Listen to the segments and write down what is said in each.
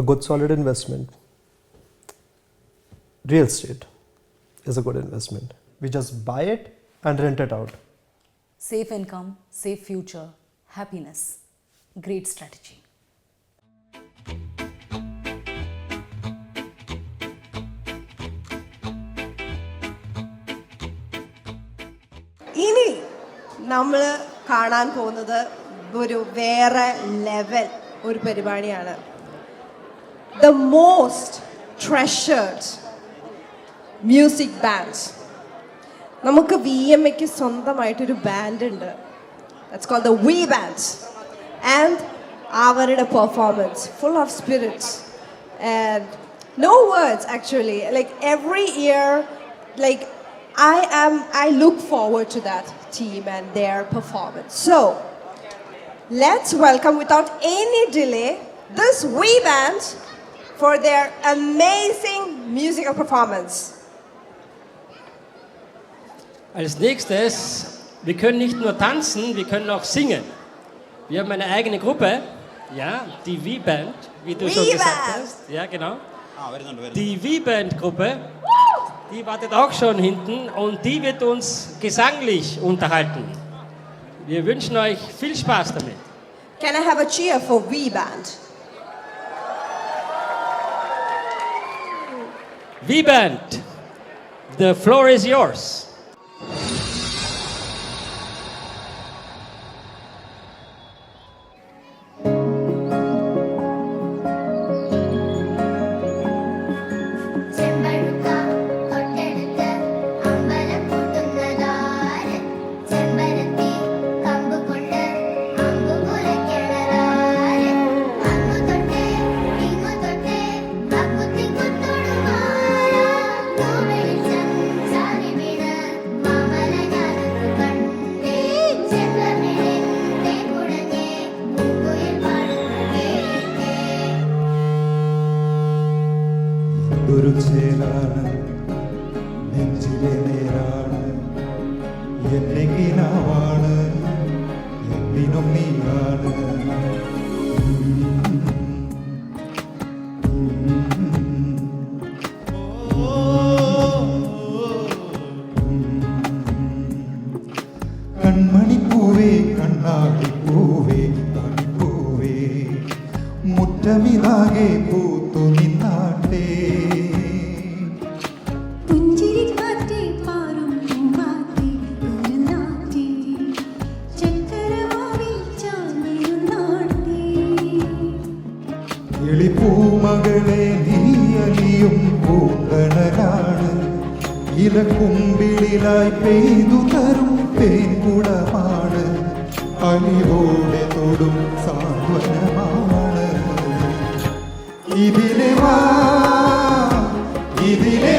a good solid investment. Real estate is a good investment. We just buy it and rent it out. Safe income, safe future, happiness. Great strategy. ഇനി നമ്മൾ കാണാൻ പോകുന്നത് ഒരു വേറെ level ഒരു പരിപാടിയാണ്. The most treasured music band. നമുക്ക് VMAക്ക് സ്വന്തമായിട്ടൊരു ബാൻഡ് ഉണ്ട്. That's called the V band. And അവരുടെ performance full of spirits and no words actually. Like every year like I look forward to that team and their performance. So, let's welcome without any delay this wee band for their amazing musical performance. Als nächstes, wir können nicht nur tanzen, wir können auch singen. Wir haben eine eigene Gruppe, ja, die V-Band, wie du schon gesagt hast. Ja, genau. Die V-Band-Gruppe. Die wartet auch schon hinten und die wird uns gesanglich unterhalten. Wir wünschen euch viel Spaß damit. Can I have a cheer for V Band? V Band, the floor is yours. ചേരാണ് നെഞ്ചിലെ നേരാണ് എന്നെങ്കിനാവാണ് എന്തിനും നീയാണ് കൺമണിപ്പൂവേ കണ്ണാടിപ്പൂവേ തണിപ്പൂവേ മുറ്റമിതാകെ പൂത്തു നിന്നാട്ടേ പൂമകളെ നീയലിയും പൂങ്കണലാണ് ഇലക്കുമ്പിളിലായി പെയ്തു തരും തേൻകുടമാണ് അലിവോടെ തൊടും സാന്ത്വനമാണ് ഇതിലെ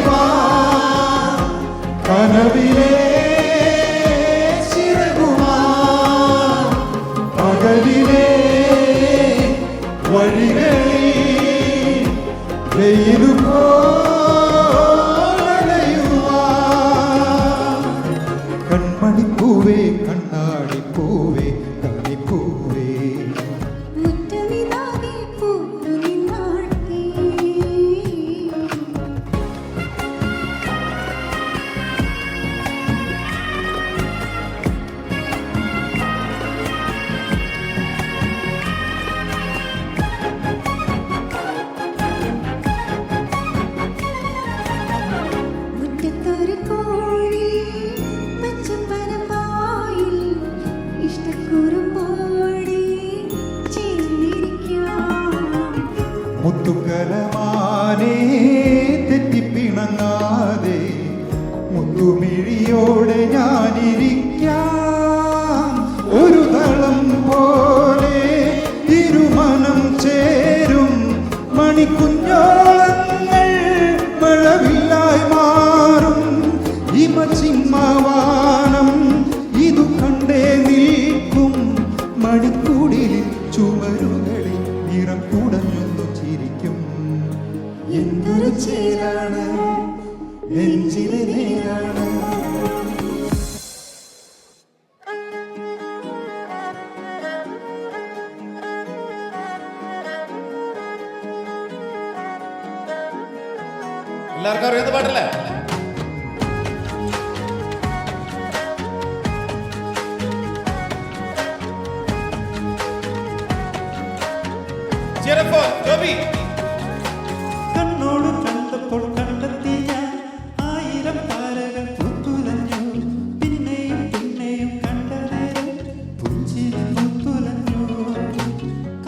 വാ കനവിലെ ചിറകുമാ പകലിലെ വഴികളിൽ കൺമണിപ്പൂവേ കണ്ണാടിപ്പൂവേ തണിപ്പൂവേ മുത്തുകരമാനേ തെറ്റിപ്പിണങ്ങാതെ മുത്തുമിഴിയോടെ ഞാനിരിക്കാം ഒരു തളം പോലെ ഇരുമനം ചേരും മണിക്കുഞ്ഞോളങ്ങൾ മഴവില്ലായി മാറും ഹിമചിമ്മവാനം ഇതു കണ്ടേ നിൽക്കും മണിക്കൂടിലിൽ ചുവരുകളിൽ നിറം കുടഞ്ഞൊന്നു ചിരിക്കും എന്തൊരു ചേരാണ് നെഞ്ചിലെ നേരാണ് എല്ലാവർക്കും അറിയുന്ന പാട്ടല്ലേ? കണ്ണോട് കണ്ടപ്പോൾ കണ്ടെത്തി ഞാൻ 1000 താരകൾ പുത്തുലഞ്ഞു. പിന്നെയും പിന്നെയും കണ്ട നേരം പുഞ്ചിരി പുത്തുലഞ്ഞു.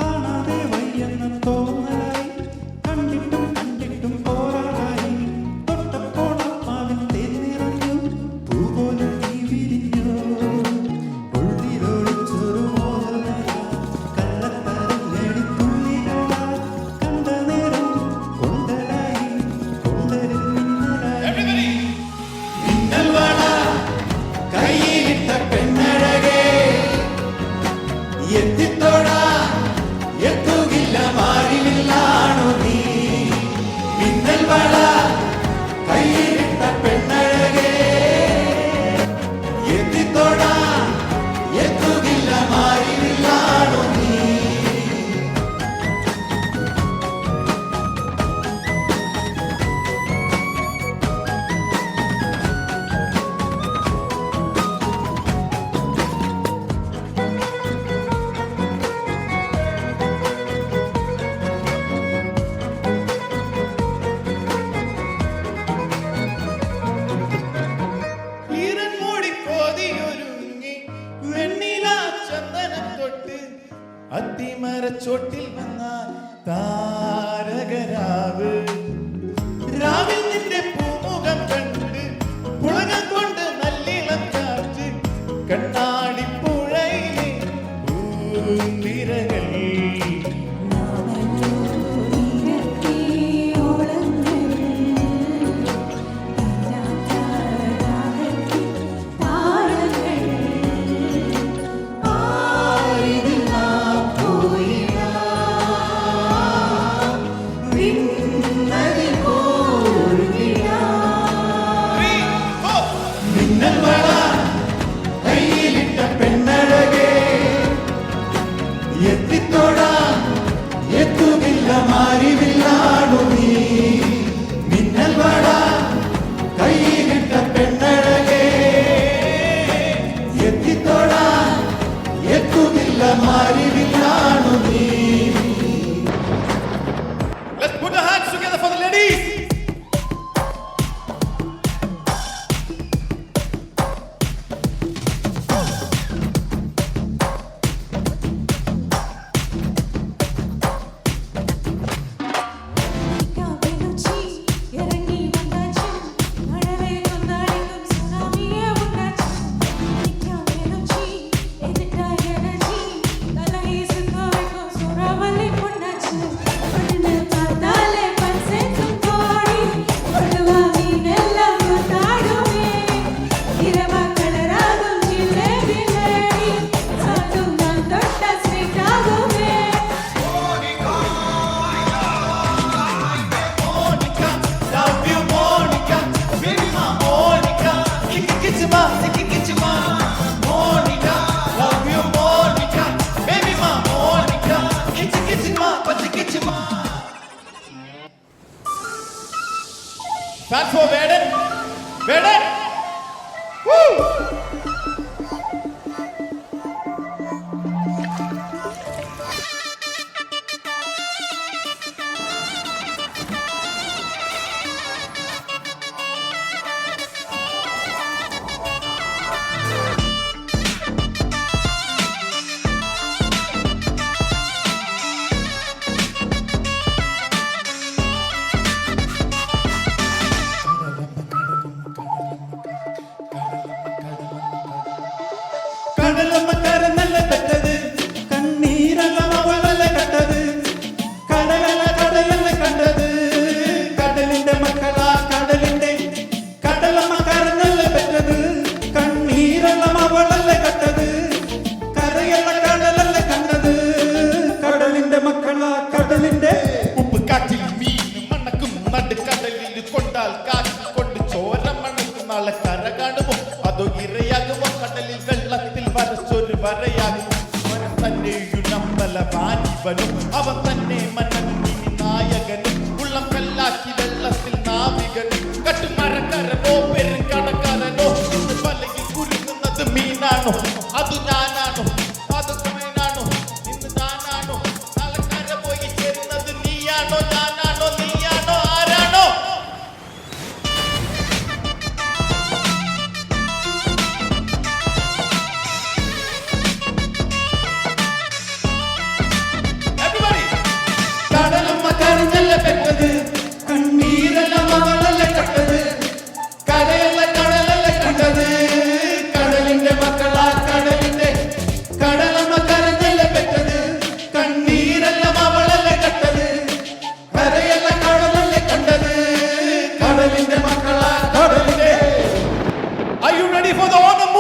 കാണാതെ വയ്യെന്ന തോന്നലായി, കണ്ടിട്ടും കണ്ടിട്ടും പോരാടായി. തൊട്ടപ്പോൾ ആത്മാവിൽ തേനിറഞ്ഞു, പൂ പോലെ നീ വിരിഞ്ഞു. ഉള്ളിലൊളിച്ചൊരു മോഹനയാ, കള്ളത്തരം നേടിത്തുള്ളികളായി. കണ്ട നേരം കൊണ്ടലായി, കൊണ്ടലിൽ മിന്നലായി. മിന്നൽ വള കയ്യിലിട്ട പെണ്ണഴകേ, എത്തിത്തോടാ എത്തുകില്ല മാറിവില്ലാണു നീ. മിന്നൽ വള കയ്യിലിട്ട പെണ്ണഴകേ, എത്തിത്തോടാ എത്തുകില്ല മാറിവില്ലാണു നീ. ഈരൻ മൂടി കോതിയൊരുങ്ങി വെണ്ണില ചന്ദനം തൊട്ട് അത്തിമരച്ചോട്ടിൽ വന്നാൽ താരകരാവ്. രാവിൽ നിന്റെ പൂമുഖം കണ്ട് പുളകം കൊണ്ട് നല്ലിളം കാറ്റ്. കണ്ണാടിപ്പുഴയിലെ പൂന്തിരകൾ മിന്നൽ വള കയ്യിലിട്ട പെണ്ണഴകേ, എത്തിത്തോടാ എത്തുകില്ല മാറിവില്ലാണു നീ. മിന്നൽ വള കയ്യിലിട്ട പെണ്ണഴകേ, എത്തിത്തോടാ എത്തുകില്ല മാറിവില്ലാണു നീ. Let's put our hands together for the ladies. Fans for Werden. Werden. Woo! കടലമ്മ കരന്നല്ല പെട്ടത്, കണ്ണീരല്ല അവളല്ല കണ്ടത്. കടലല്ല കടലല്ല കണ്ടത്, കടലിന്റെ മക്കളാ കടലിന്റെ. കടലമ്മ കരന്നല്ല പെട്ടത്, കണ്ണീരല്ല അവളല്ല കണ്ടത്. കരയല്ല കടലല്ല കണ്ടത്, കടലിന്റെ മക്കളാ കടലിന്റെ. ഉപ്പ് കാറ്റിൽ മീൻ മണക്കും നടുക്കടലിൽ കൊണ്ടാൽ കാറ്റിൽ കൊണ്ട് ചോര മണക്കും. നാളെ കര കാണുമോ അതോ ഇരയാകുമോ? കടലിൽ വെള്ളത്തിൽ വരച്ചൊരു വരയാകും. അവൻ തന്നെയുണമ്പല വാലിബനും അവൻ തന്നെ മനന്നിനി നായകനും. ഉള്ളം കല്ലാക്കി വെള്ളത്തിൽ നാവികനും.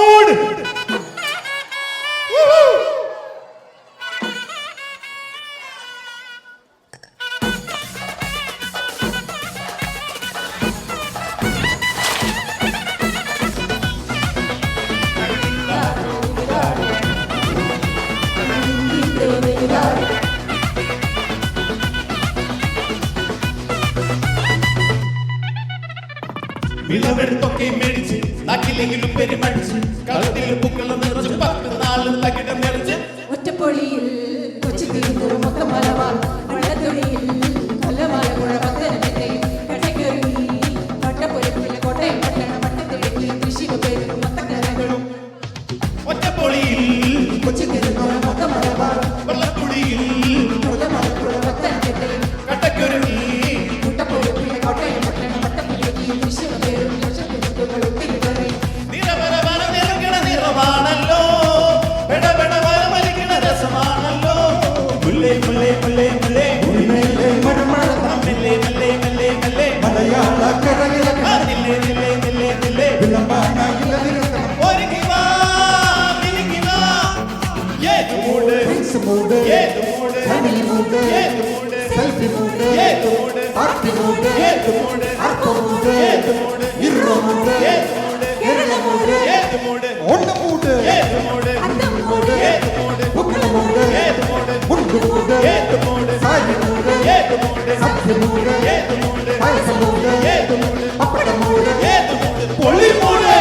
മൂഡ് വിളവെടുത്തൊക്കെ മേടിച്ച് നാട്ടിലെങ്കിലും പെരുമടിച്ച് കളത്തിൽ പൂക്കളും നിറച്ച് 10 നാളും തകിടം നിറച്ച് ഒറ്റപ്പൊളിയിൽ കൊച്ചു തീർന്നൊരു മൊത്തം മലവാർ വെള്ളത്തൊടിയിൽ കൊല്ലമായ പുഴ ഭക്തനത്തെ കട്ടക്കൊരുങ്ങി വട്ടപ്പൊരുപ്പിലെ കോട്ടയം പട്ടണ പട്ടത്തിലേക്ക് തൃശ്ശൂർ പേരും മൊത്തക്കരകളും ഒറ്റപ്പൊളിയിൽ കൊച്ചു തീർന്നൊരു മൊത്തം മലവാർ വെള്ളത്തുടിയിൽ കൊല്ലമായ പുഴ ഭക്തനത്തെ കട്ടക്കൊരുങ്ങി വട്ടപ്പൊരുപ്പിലെ കോട്ടയം പട്ടണ പട്ടത്തിലേക്ക് തൃശ്ശൂർ പേരും ലക്ഷത്തുകൾ ഒത്തിരി നിറവരവര നിറങ്ങണ നിറമാണല്ലോ പെടപെട വരമരിക്കണ രസമാണല്ലോ മുല്ലേ മുല്ലേ മുല്ലേ മുല്ലേ മെല്ലെ മെല്ലെ മെല്ലെ മെല്ലെ മലയാള കരയിലെ നില്ലേ നില്ലേ നില്ലേ നില്ലേ ഒരുങ്ങി വാ മിനുങ്ങി വാ ഏത് മൂഡ് മൂഡ് ഏത് മൂഡ് ഫാമിലി മൂഡ് ഏത് മൂഡ് സെൽഫി മൂഡ് ഏത് മൂഡ് പാർട്ടി മൂഡ് ഏത് മൂഡ് ആർക്കോ മൂഡ് ഏത് മൂഡ് ഇറോ മൂഡ് ഏത് മൂഡ് കേരള മൂഡ് ഏത് മൂഡ് ഓണ മൂഡ് ഏത് മൂഡ് ഏത് മൂഡ് ബുക്കണ മൂഡ് ഏത് മൂഡ് മുണ്ട് മൂഡ് ഏത് മൂഡ് സാരി മൂഡ് ഏത് മൂഡ് സദ്യ മൂഡ് ഏത് മൂഡ് പായസ മൂഡ് ഏത് മൂഡ് പപ്പട മൂഡ് ഏത് മൂഡ് പൊളി മൂഡ്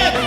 ഏത്